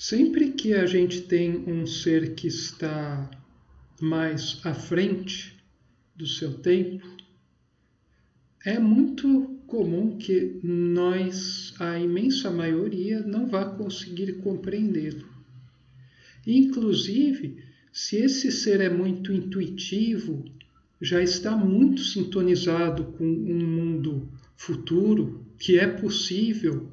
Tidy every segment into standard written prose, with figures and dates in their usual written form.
Sempre que a gente tem um ser que está mais à frente do seu tempo, é muito comum que nós, a imensa maioria, não vá conseguir compreendê-lo. Inclusive, se esse ser é muito intuitivo, já está muito sintonizado com um mundo futuro, que é possível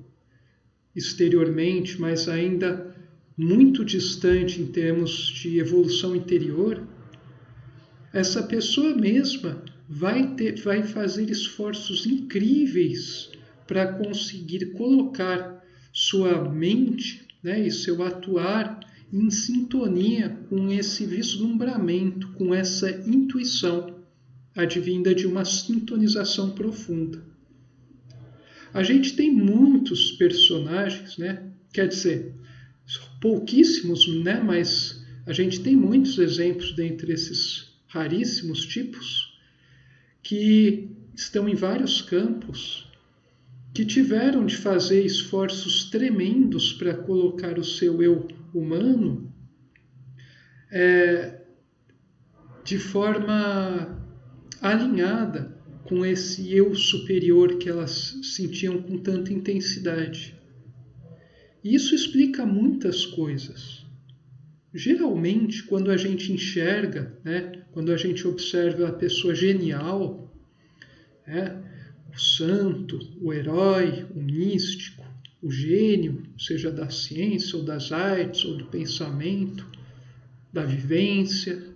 exteriormente, mas ainda muito distante em termos de evolução interior, essa pessoa mesma vai fazer esforços incríveis para conseguir colocar sua mente, né, e seu atuar em sintonia com esse vislumbramento, com essa intuição advinda de uma sintonização profunda. A gente tem muitos personagens, né? Quer dizer, pouquíssimos, né? Mas a gente tem muitos exemplos dentre esses raríssimos tipos que estão em vários campos, que tiveram de fazer esforços tremendos para colocar o seu eu humano de forma alinhada com esse eu superior que elas sentiam com tanta intensidade. E isso explica muitas coisas. Geralmente, quando a gente enxerga, né, quando a gente observa a pessoa genial, né, o santo, o herói, o místico, o gênio, seja da ciência ou das artes ou do pensamento, da vivência,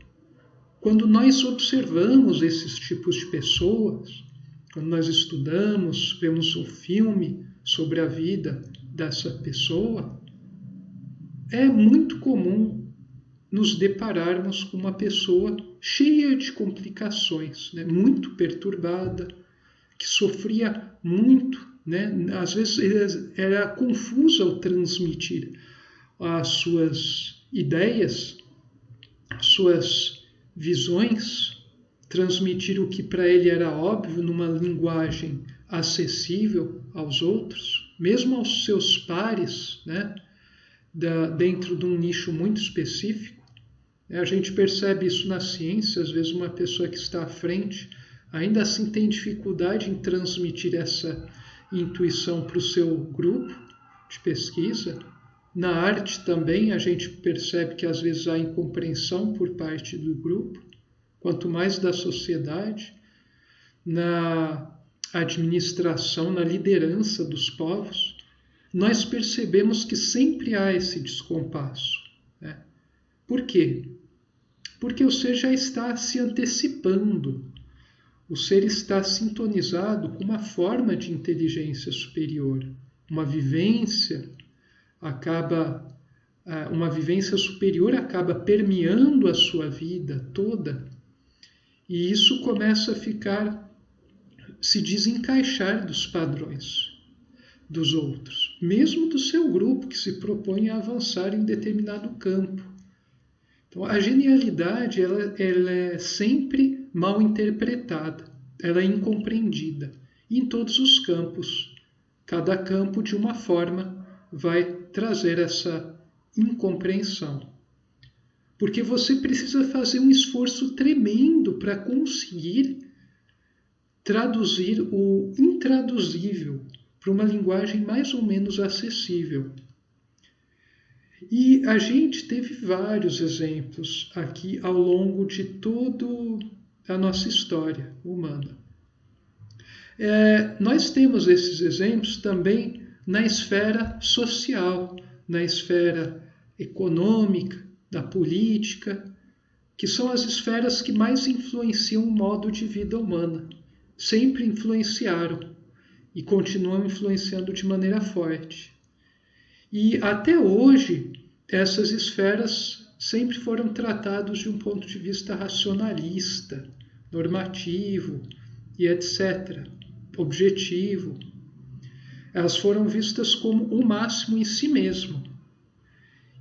quando nós observamos esses tipos de pessoas, quando nós estudamos, vemos um filme sobre a vida dessa pessoa, é muito comum nos depararmos com uma pessoa cheia de complicações, né? Muito perturbada, que sofria muito, né? Às vezes era confusa ao transmitir as suas ideias, as suas visões, transmitir o que para ele era óbvio numa linguagem acessível aos outros, mesmo aos seus pares, né? Dentro de um nicho muito específico. A gente percebe isso na ciência, às vezes uma pessoa que está à frente ainda assim tem dificuldade em transmitir essa intuição para o seu grupo de pesquisa. Na arte também a gente percebe que às vezes há incompreensão por parte do grupo, quanto mais da sociedade. Na administração, na liderança dos povos, nós percebemos que sempre há esse descompasso. Né? Por quê? Porque o ser já está se antecipando. O ser está sintonizado com uma forma de inteligência superior. Uma vivência superior acaba permeando a sua vida toda, e isso começa a se desencaixar dos padrões dos outros, mesmo do seu grupo que se propõe a avançar em determinado campo. Então, a genialidade ela é sempre mal interpretada, ela é incompreendida. E em todos os campos, cada campo de uma forma vai trazer essa incompreensão. Porque você precisa fazer um esforço tremendo para conseguir traduzir o intraduzível para uma linguagem mais ou menos acessível. E a gente teve vários exemplos aqui ao longo de toda a nossa história humana. Nós temos esses exemplos também na esfera social, na esfera econômica, da política, que são as esferas que mais influenciam o modo de vida humana. Sempre influenciaram e continuam influenciando de maneira forte. E até hoje, essas esferas sempre foram tratadas de um ponto de vista racionalista, normativo e etc., objetivo. Elas foram vistas como o máximo em si mesmo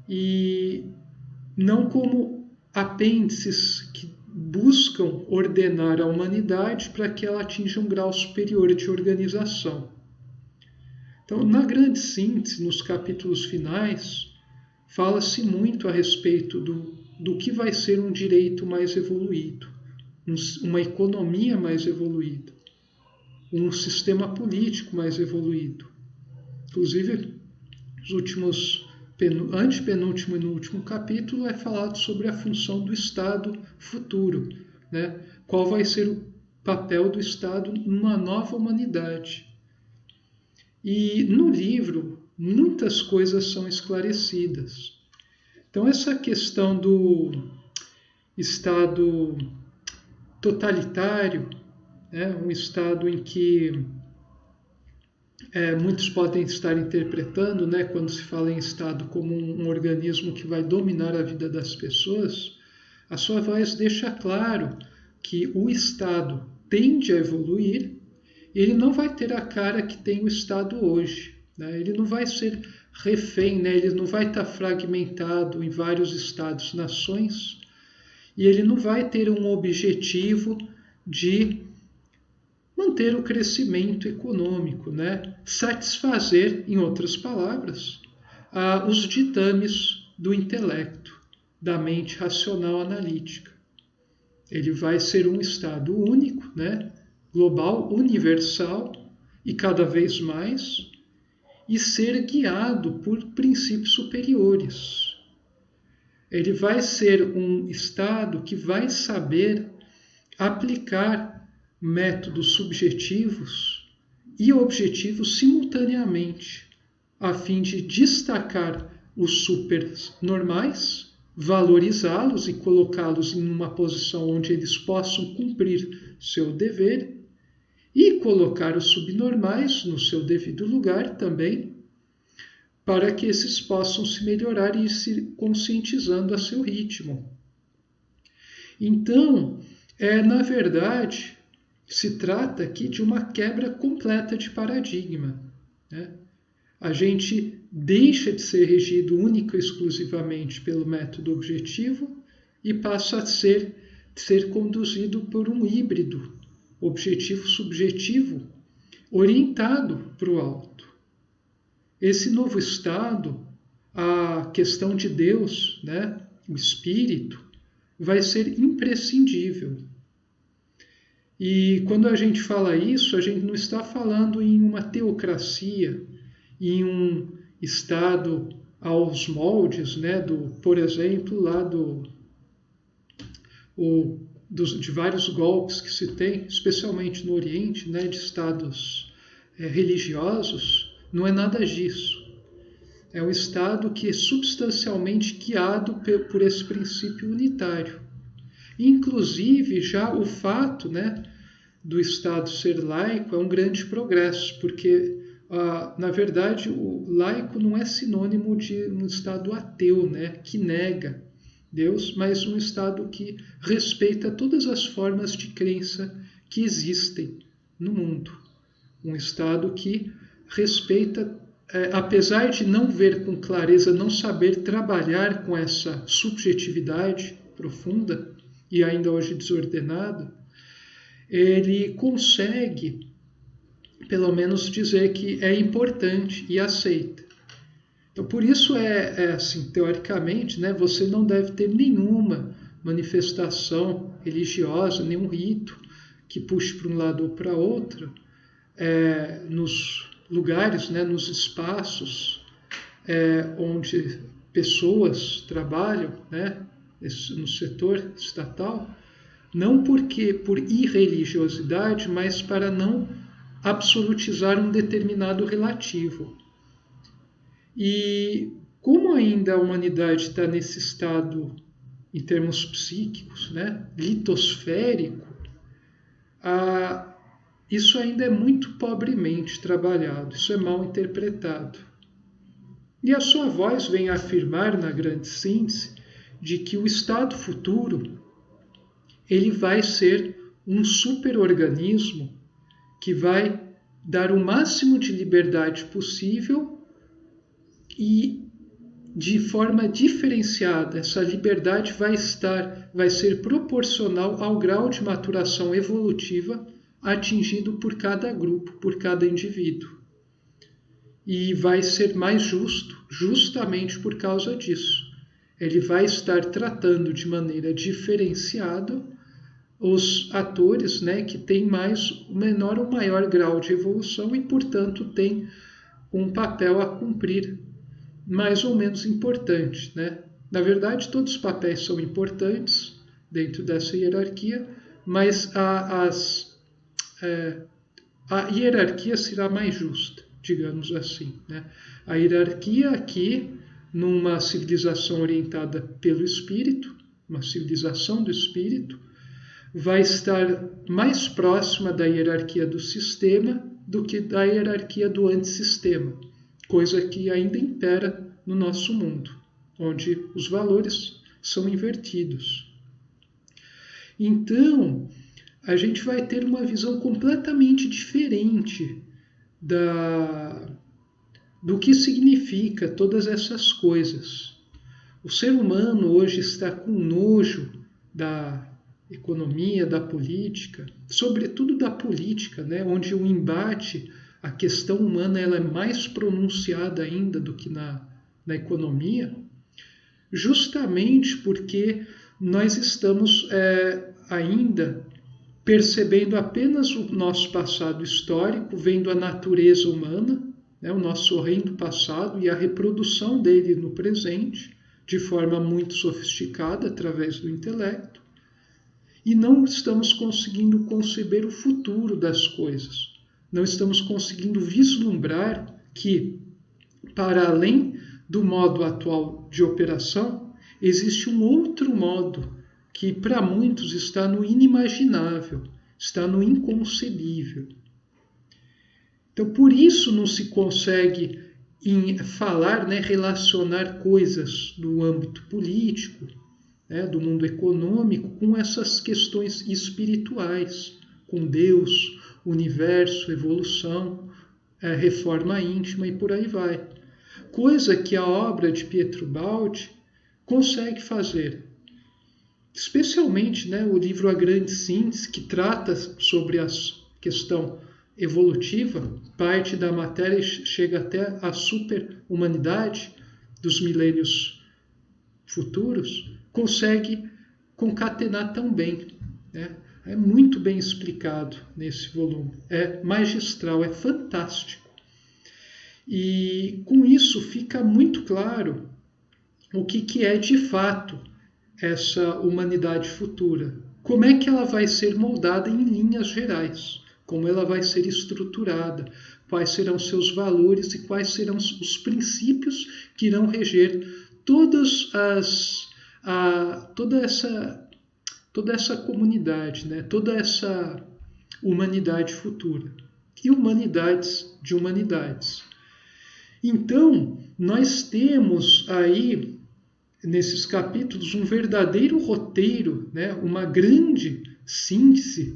e não como apêndices que buscam ordenar a humanidade para que ela atinja um grau superior de organização. Então, na grande síntese, nos capítulos finais, fala-se muito a respeito do que vai ser um direito mais evoluído, uma economia mais evoluída, um sistema político mais evoluído. Inclusive, os últimos, antepenúltimo e no último capítulo é falado sobre a função do Estado futuro, né? Qual vai ser o papel do Estado numa nova humanidade. E no livro, muitas coisas são esclarecidas. Então, essa questão do Estado totalitário, né, um Estado em que muitos podem estar interpretando, né, quando se fala em Estado como um organismo que vai dominar a vida das pessoas, a sua voz deixa claro que o Estado tende a evoluir, ele não vai ter a cara que tem o Estado hoje, né? Ele não vai ser refém, né? Ele não vai estar fragmentado em vários Estados-nações, e ele não vai ter um objetivo de manter o crescimento econômico, né? Satisfazer, em outras palavras, os ditames do intelecto, da mente racional analítica. Ele vai ser um Estado único, né? Global, universal e cada vez mais, e ser guiado por princípios superiores. Ele vai ser um Estado que vai saber aplicar métodos subjetivos e objetivos simultaneamente, a fim de destacar os supernormais, valorizá-los e colocá-los em uma posição onde eles possam cumprir seu dever, e colocar os subnormais no seu devido lugar também, para que esses possam se melhorar e ir se conscientizando a seu ritmo. Então, na verdade, se trata aqui de uma quebra completa de paradigma, né? A gente deixa de ser regido única e exclusivamente pelo método objetivo e passa a ser conduzido por um híbrido objetivo-subjetivo orientado para o alto. Esse novo estado, a questão de Deus, né, o Espírito, vai ser imprescindível. E quando a gente fala isso, a gente não está falando em uma teocracia, em um estado aos moldes, né, por exemplo, lá de vários golpes que se tem, especialmente no Oriente, né, de estados religiosos. Não é nada disso. É um estado que é substancialmente guiado por esse princípio unitário. Inclusive, já o fato, né, do Estado ser laico é um grande progresso, porque, na verdade, o laico não é sinônimo de um Estado ateu, né, que nega Deus, mas um Estado que respeita todas as formas de crença que existem no mundo. Um Estado que respeita, apesar de não ver com clareza, não saber trabalhar com essa subjetividade profunda e ainda hoje desordenada, ele consegue, pelo menos, dizer que é importante e aceita. Então, por isso assim, teoricamente, né, você não deve ter nenhuma manifestação religiosa, nenhum rito que puxe para um lado ou para outro, nos lugares, né, nos espaços onde pessoas trabalham, né, no setor estatal, não por irreligiosidade, mas para não absolutizar um determinado relativo. E como ainda a humanidade está nesse estado, em termos psíquicos, né, litosférico, isso ainda é muito pobremente trabalhado, isso é mal interpretado. E a sua voz vem afirmar, na grande síntese, de que o estado futuro ele vai ser um superorganismo que vai dar o máximo de liberdade possível e de forma diferenciada. Essa liberdade vai ser proporcional ao grau de maturação evolutiva atingido por cada grupo, por cada indivíduo. E vai ser mais justo, justamente por causa disso. Ele vai estar tratando de maneira diferenciada os atores, né, que têm o menor ou maior grau de evolução e, portanto, têm um papel a cumprir mais ou menos importante, né? Na verdade, todos os papéis são importantes dentro dessa hierarquia, mas a hierarquia será mais justa, digamos assim, né? A hierarquia aqui, numa civilização orientada pelo espírito, uma civilização do espírito, vai estar mais próxima da hierarquia do sistema do que da hierarquia do antissistema, coisa que ainda impera no nosso mundo, onde os valores são invertidos. Então, a gente vai ter uma visão completamente diferente do que significa todas essas coisas. O ser humano hoje está com nojo da economia, da política, sobretudo da política, né, onde o embate, a questão humana, ela é mais pronunciada ainda do que na economia, justamente porque nós estamos ainda percebendo apenas o nosso passado histórico, vendo a natureza humana, né, o nosso horrendo passado e a reprodução dele no presente, de forma muito sofisticada através do intelecto, e não estamos conseguindo conceber o futuro das coisas. Não estamos conseguindo vislumbrar que, para além do modo atual de operação, existe um outro modo que para muitos está no inimaginável, está no inconcebível. Então, por isso não se consegue falar, né, relacionar coisas do âmbito político, né, do mundo econômico, com essas questões espirituais, com Deus, universo, evolução, reforma íntima e por aí vai. Coisa que a obra de Pietro Baldi consegue fazer. Especialmente, né, o livro A Grande Síntese, que trata sobre a questão evolutiva, parte da matéria chega até a super-humanidade dos milênios futuros, consegue concatenar tão bem, né? É muito bem explicado nesse volume. É magistral, é fantástico. E com isso fica muito claro o que é de fato essa humanidade futura. Como é que ela vai ser moldada em linhas gerais? Como ela vai ser estruturada? Quais serão seus valores e quais serão os princípios que irão reger toda essa comunidade, né? Toda essa humanidade futura. E humanidades de humanidades. Então, nós temos aí, nesses capítulos, um verdadeiro roteiro, né? Uma grande síntese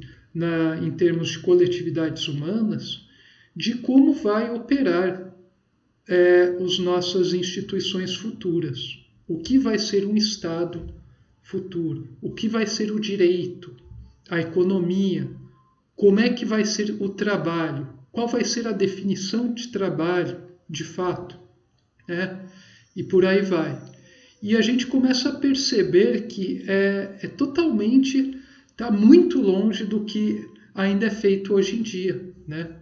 em termos de coletividades humanas, de como vai operar as nossas instituições futuras. O que vai ser um Estado futuro? O que vai ser o direito? A economia? Como é que vai ser o trabalho? Qual vai ser a definição de trabalho, de fato? E por aí vai. E a gente começa a perceber que está muito longe do que ainda é feito hoje em dia, né?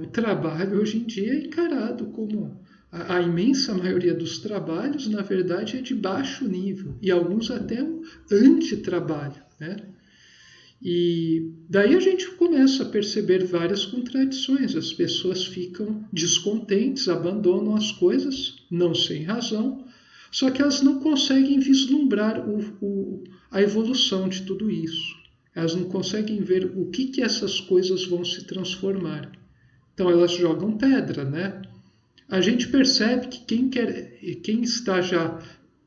O trabalho hoje em dia é encarado como a imensa maioria dos trabalhos, na verdade, é de baixo nível e alguns até um antitrabalho, né? E daí a gente começa a perceber várias contradições. As pessoas ficam descontentes, abandonam as coisas, não sem razão, só que elas não conseguem vislumbrar a evolução de tudo isso. Elas não conseguem ver o que essas coisas vão se transformar. Então elas jogam pedra, né? A gente percebe que quem está já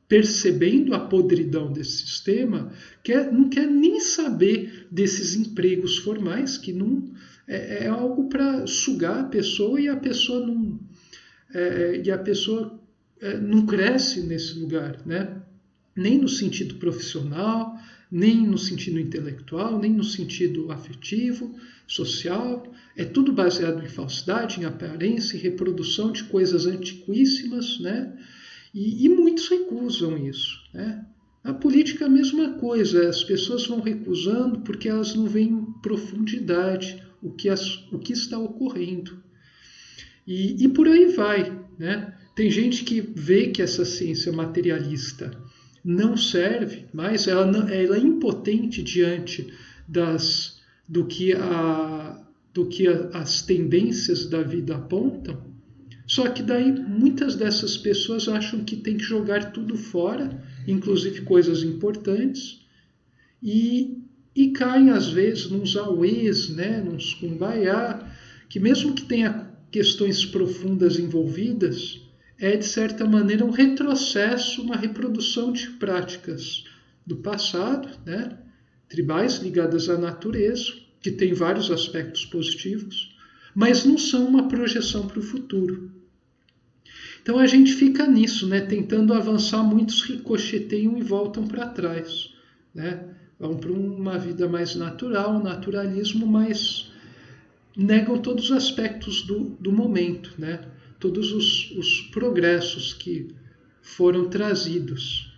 percebendo a podridão desse sistema não quer nem saber desses empregos formais, que não é algo para sugar a pessoa e a pessoa não cresce nesse lugar, né? Nem no sentido profissional, nem no sentido intelectual, nem no sentido afetivo, social. É tudo baseado em falsidade, em aparência, em reprodução de coisas antiquíssimas, né? E muitos recusam isso, né? A política é a mesma coisa, as pessoas vão recusando porque elas não veem em profundidade o que está ocorrendo. E por aí vai, né? Tem gente que vê que essa ciência materialista não serve, mas ela é impotente diante do que as tendências da vida apontam. Só que daí muitas dessas pessoas acham que tem que jogar tudo fora, inclusive coisas importantes, e caem às vezes nos auês, né, nos kumbaya, que mesmo que tenha questões profundas envolvidas, é de certa maneira um retrocesso, uma reprodução de práticas do passado, né, tribais ligadas à natureza, que tem vários aspectos positivos, mas não são uma projeção para o futuro. Então a gente fica nisso, né, tentando avançar, muitos ricocheteiam e voltam para trás, né, vão para uma vida mais natural, um naturalismo, mas negam todos os aspectos do momento, né, todos os progressos que foram trazidos.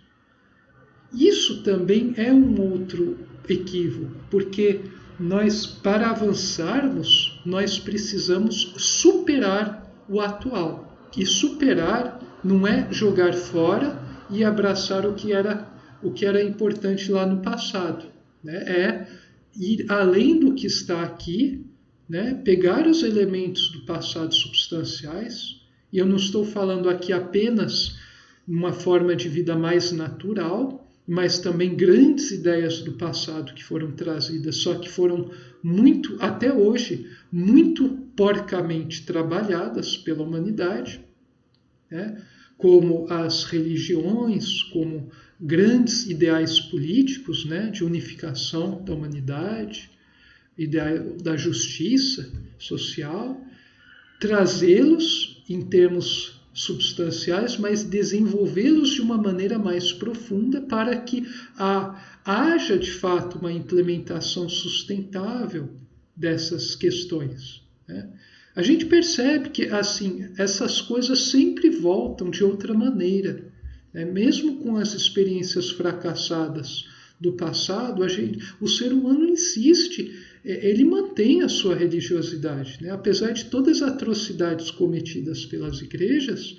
Isso também é um outro equívoco, porque nós, para avançarmos, nós precisamos superar o atual. E superar não é jogar fora e abraçar o que era importante lá no passado, né? É ir além do que está aqui, né? Pegar os elementos do passado substanciais, e eu não estou falando aqui apenas uma forma de vida mais natural, mas também grandes ideias do passado que foram trazidas, só que foram muito, até hoje, muito porcamente trabalhadas pela humanidade, né? Como as religiões, como grandes ideais políticos, né? De unificação da humanidade, ideal da justiça social, trazê-los em termos substanciais, mas desenvolvê-los de uma maneira mais profunda para que haja de fato uma implementação sustentável dessas questões, né? A gente percebe que assim essas coisas sempre voltam de outra maneira, né? Mesmo com as experiências fracassadas do passado, o ser humano insiste, ele mantém a sua religiosidade, né? Apesar de todas as atrocidades cometidas pelas igrejas,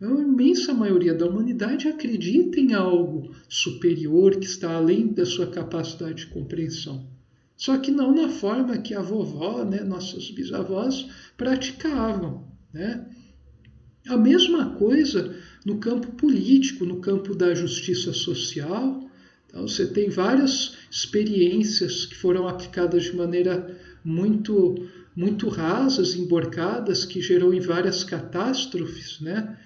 a imensa maioria da humanidade acredita em algo superior que está além da sua capacidade de compreensão. Só que não na forma que a vovó, né, nossos bisavós praticavam, né? A mesma coisa no campo político, no campo da justiça social. Então, você tem várias experiências que foram aplicadas de maneira muito, muito rasas, emborcadas, que gerou em várias catástrofes, né?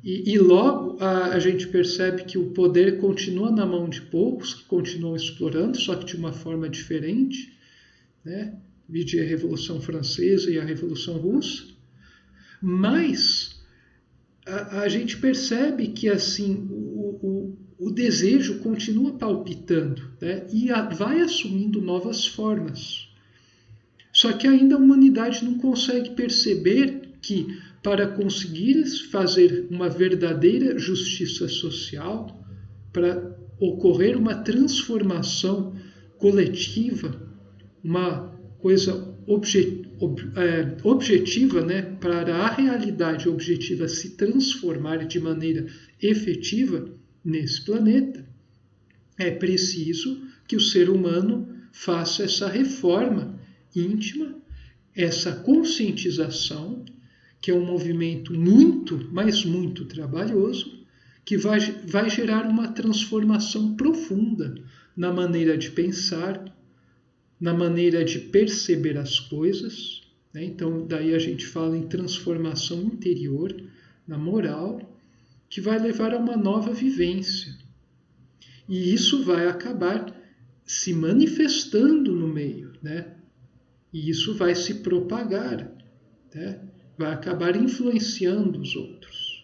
E logo a gente percebe que o poder continua na mão de poucos, que continuam explorando, só que de uma forma diferente, né? Vide a Revolução Francesa e a Revolução Russa. Mas a gente percebe que assim o desejo continua palpitando, né? E vai assumindo novas formas. Só que ainda a humanidade não consegue perceber que, para conseguir fazer uma verdadeira justiça social, para ocorrer uma transformação coletiva, uma coisa objetiva, né, para a realidade objetiva se transformar de maneira efetiva nesse planeta, é preciso que o ser humano faça essa reforma íntima, essa conscientização, que é um movimento muito, mas muito trabalhoso, que vai gerar uma transformação profunda na maneira de pensar, na maneira de perceber as coisas, né? Então, daí a gente fala em transformação interior, na moral, que vai levar a uma nova vivência. E isso vai acabar se manifestando no meio, né? E isso vai se propagar, né? Vai acabar influenciando os outros.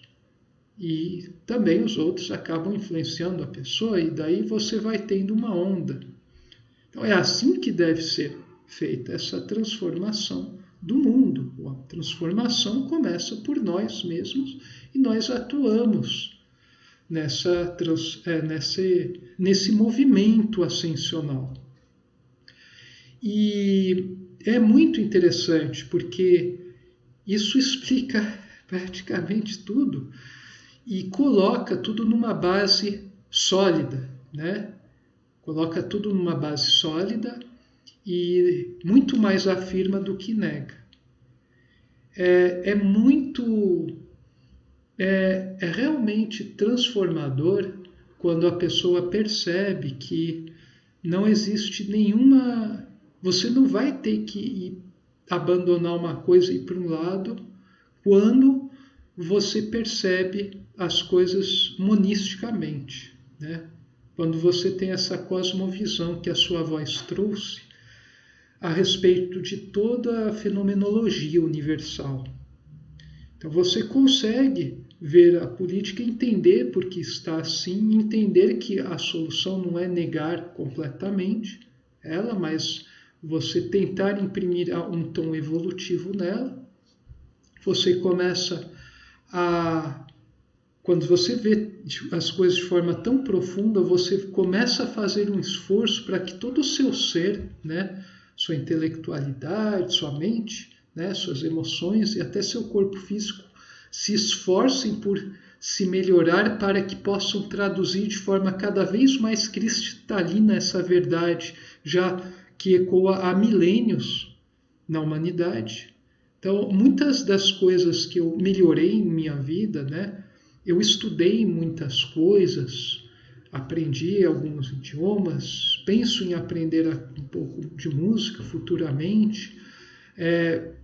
e também os outros acabam influenciando a pessoa, e daí você vai tendo uma onda. Então é assim que deve ser feita essa transformação do mundo. A transformação começa por nós mesmos e nós atuamos nesse movimento ascensional. E é muito interessante porque isso explica praticamente tudo e coloca tudo numa base sólida, né? Coloca tudo numa base sólida e muito mais afirma do que nega. É realmente transformador quando a pessoa percebe que não existe nenhuma... Você não vai ter que abandonar uma coisa e ir para um lado quando você percebe as coisas monisticamente, né? Quando você tem essa cosmovisão que a sua voz trouxe a respeito de toda a fenomenologia universal. Então você consegue ver a política, entender por que está assim, entender que a solução não é negar completamente ela, mas você tentar imprimir um tom evolutivo nela. Você começa a... Quando você vê as coisas de forma tão profunda, você começa a fazer um esforço para que todo o seu ser, né, sua intelectualidade, sua mente, né, suas emoções e até seu corpo físico se esforcem por se melhorar para que possam traduzir de forma cada vez mais cristalina essa verdade, já que ecoa há milênios na humanidade. Então, muitas das coisas que eu melhorei em minha vida, né, eu estudei muitas coisas, aprendi alguns idiomas, penso em aprender um pouco de música futuramente,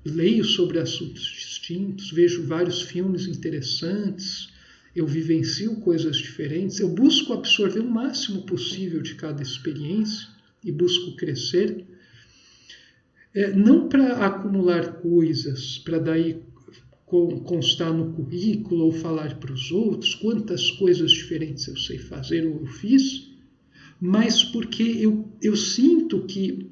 leio sobre assuntos distintos, vejo vários filmes interessantes, eu vivencio coisas diferentes, eu busco absorver o máximo possível de cada experiência e busco crescer, não para acumular coisas, para daí constar no currículo ou falar para os outros quantas coisas diferentes eu sei fazer ou eu fiz, mas porque eu sinto que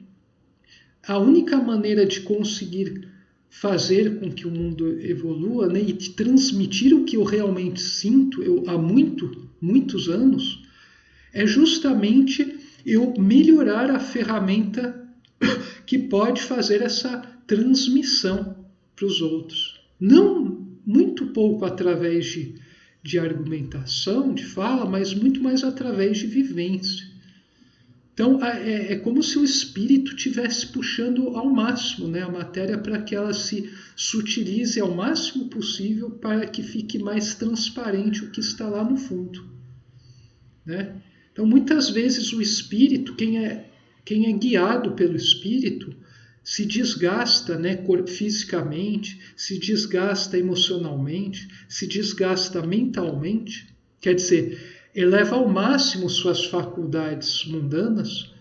a única maneira de conseguir fazer com que o mundo evolua, né, e de transmitir o que eu realmente sinto há muitos anos, é justamente eu melhorar a ferramenta que pode fazer essa transmissão para os outros. Não muito pouco através de argumentação, de fala, mas muito mais através de vivência. Então, é como se o espírito estivesse puxando ao máximo, né, a matéria para que ela se sutilize ao máximo possível para que fique mais transparente o que está lá no fundo, né? Então, muitas vezes o espírito, quem é guiado pelo espírito, se desgasta, né, fisicamente, se desgasta emocionalmente, se desgasta mentalmente, quer dizer, eleva ao máximo suas faculdades mundanas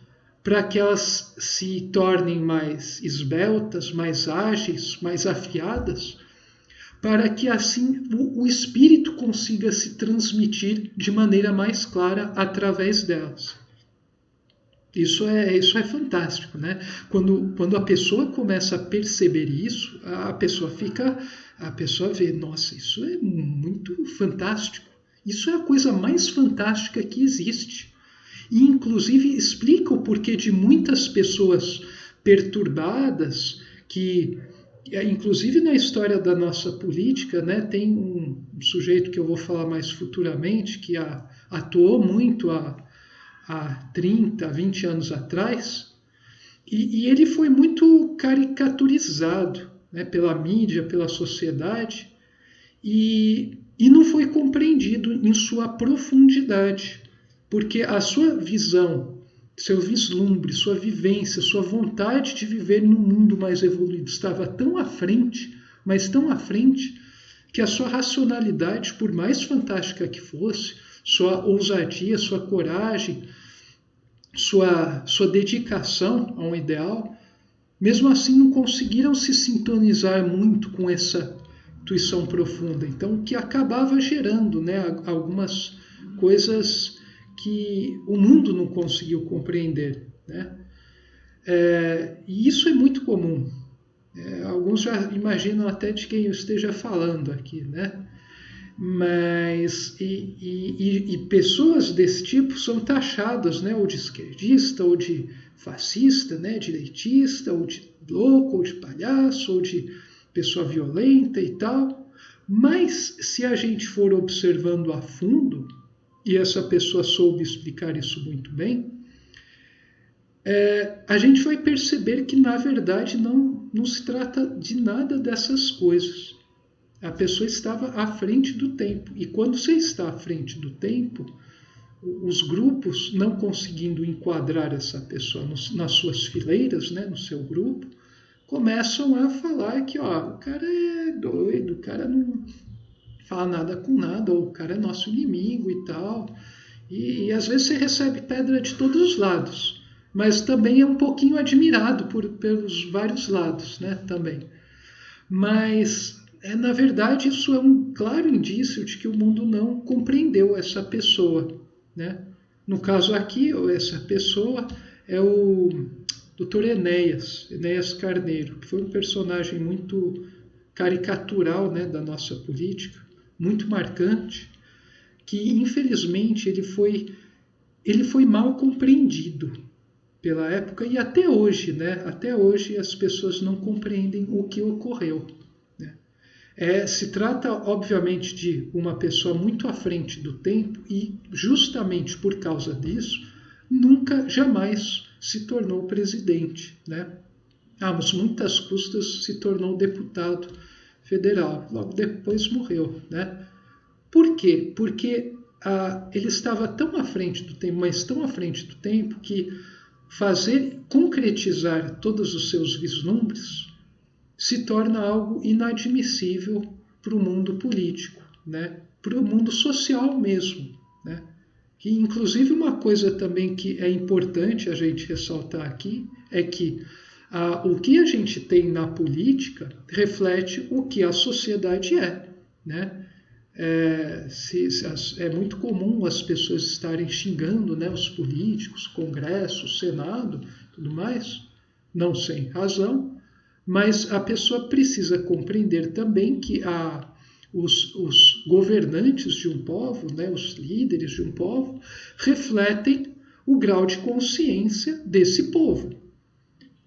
para que elas se tornem mais esbeltas, mais ágeis, mais afiadas, para que assim o espírito consiga se transmitir de maneira mais clara através delas. Isso é fantástico, né? Quando a pessoa começa a perceber isso, a pessoa vê, nossa, isso é muito fantástico. Isso é a coisa mais fantástica que existe. E, inclusive, explica o porquê de muitas pessoas perturbadas, que, inclusive na história da nossa política, né, tem um sujeito que eu vou falar mais futuramente, que atuou muito há 30, 20 anos atrás, e ele foi muito caricaturizado, né, pela mídia, pela sociedade, e não foi compreendido em sua profundidade, porque a sua visão, seu vislumbre, sua vivência, sua vontade de viver num mundo mais evoluído estava tão à frente, mas tão à frente, que a sua racionalidade, por mais fantástica que fosse, sua ousadia, sua coragem, sua dedicação a um ideal, mesmo assim não conseguiram se sintonizar muito com intuição profunda. Então, que acabava gerando, né, algumas coisas que o mundo não conseguiu compreender, né? E isso é muito comum. Alguns já imaginam até de quem eu esteja falando aqui, né? Mas e pessoas desse tipo são taxadas, né, ou de esquerdista, ou de fascista, né, direitista, ou de louco, ou de palhaço, ou de pessoa violenta e tal. Mas se a gente for observando a fundo, e essa pessoa soube explicar isso muito bem, a gente vai perceber que na verdade não se trata de nada dessas coisas. A pessoa estava à frente do tempo. E quando você está à frente do tempo, os grupos, não conseguindo enquadrar essa pessoa nas suas fileiras, né, no seu grupo, começam a falar que o cara é doido, o cara não fala nada com nada, ou o cara é nosso inimigo e tal. E às vezes você recebe pedra de todos os lados, mas também é um pouquinho admirado pelos vários lados, né, também. Mas na verdade, isso é um claro indício de que o mundo não compreendeu essa pessoa, né? No caso aqui, essa pessoa é o Dr. Enéas Carneiro, que foi um personagem muito caricatural, né, da nossa política, muito marcante, que infelizmente ele foi mal compreendido pela época e até hoje, né? Até hoje as pessoas não compreendem o que ocorreu. Se trata, obviamente, de uma pessoa muito à frente do tempo e, justamente por causa disso, nunca, jamais se tornou presidente, né? Mas muitas custas se tornou deputado federal. Logo depois morreu, né? Por quê? Porque ele estava tão à frente do tempo, mas tão à frente do tempo, que concretizar todos os seus vislumbres se torna algo inadmissível para o mundo político, né? Para o mundo social mesmo, né? E, inclusive, uma coisa também que é importante a gente ressaltar aqui é que o que a gente tem na política reflete o que a sociedade é, né? É muito comum as pessoas estarem xingando, né, os políticos, Congresso, Senado, tudo mais, não sem razão. Mas a pessoa precisa compreender também que os governantes de um povo, né, os líderes de um povo, refletem o grau de consciência desse povo.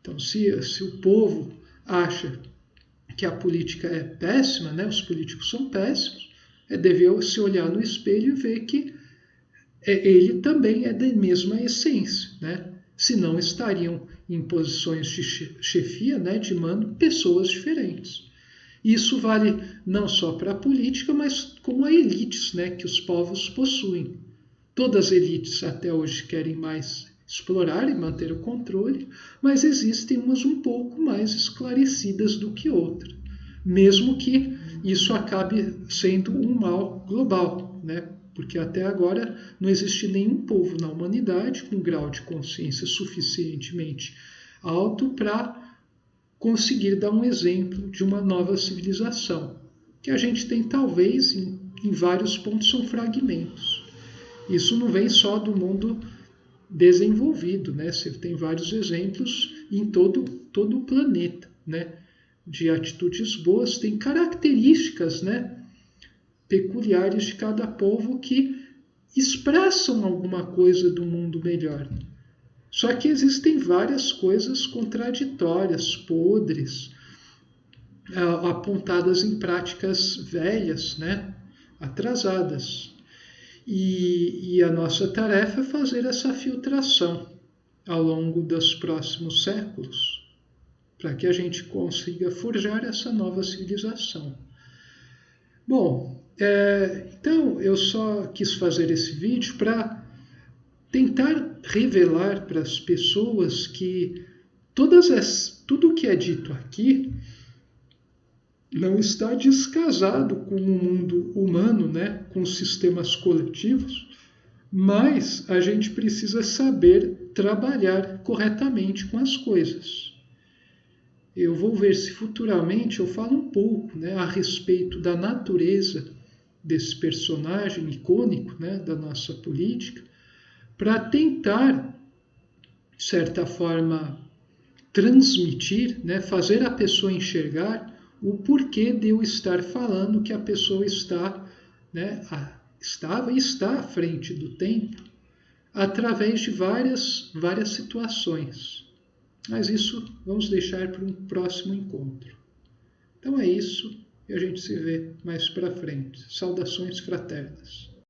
Então, se o povo acha que a política é péssima, né, os políticos são péssimos, deve se olhar no espelho e ver que ele também é da mesma essência, né? Senão estariam em posições de chefia, né, de mando, pessoas diferentes. Isso vale não só para a política, mas como a elites, né, que os povos possuem. Todas as elites até hoje querem mais explorar e manter o controle, mas existem umas um pouco mais esclarecidas do que outras, mesmo que isso acabe sendo um mal global, né? Porque até agora não existe nenhum povo na humanidade com grau de consciência suficientemente alto para conseguir dar um exemplo de uma nova civilização. Que a gente tem, talvez, em vários pontos, são fragmentos. Isso não vem só do mundo desenvolvido, né? Você tem vários exemplos em todo o planeta, né? De atitudes boas, tem características, né, peculiares de cada povo que expressam alguma coisa do mundo melhor. Só que existem várias coisas contraditórias, podres, apontadas em práticas velhas, né, atrasadas. E a nossa tarefa é fazer essa filtração ao longo dos próximos séculos, para que a gente consiga forjar essa nova civilização. Bom, então eu só quis fazer esse vídeo para tentar revelar para as pessoas que tudo o que é dito aqui não está descasado com o mundo humano, né, com os sistemas coletivos, mas a gente precisa saber trabalhar corretamente com as coisas. eu vou ver se futuramente eu falo um pouco, né, a respeito da natureza desse personagem icônico, né, da nossa política, para tentar, de certa forma, transmitir, né, fazer a pessoa enxergar o porquê de eu estar falando que a pessoa está, né, estava e está à frente do tempo, através de várias situações. Mas isso vamos deixar para um próximo encontro. Então é isso e a gente se vê mais para frente. Saudações fraternas.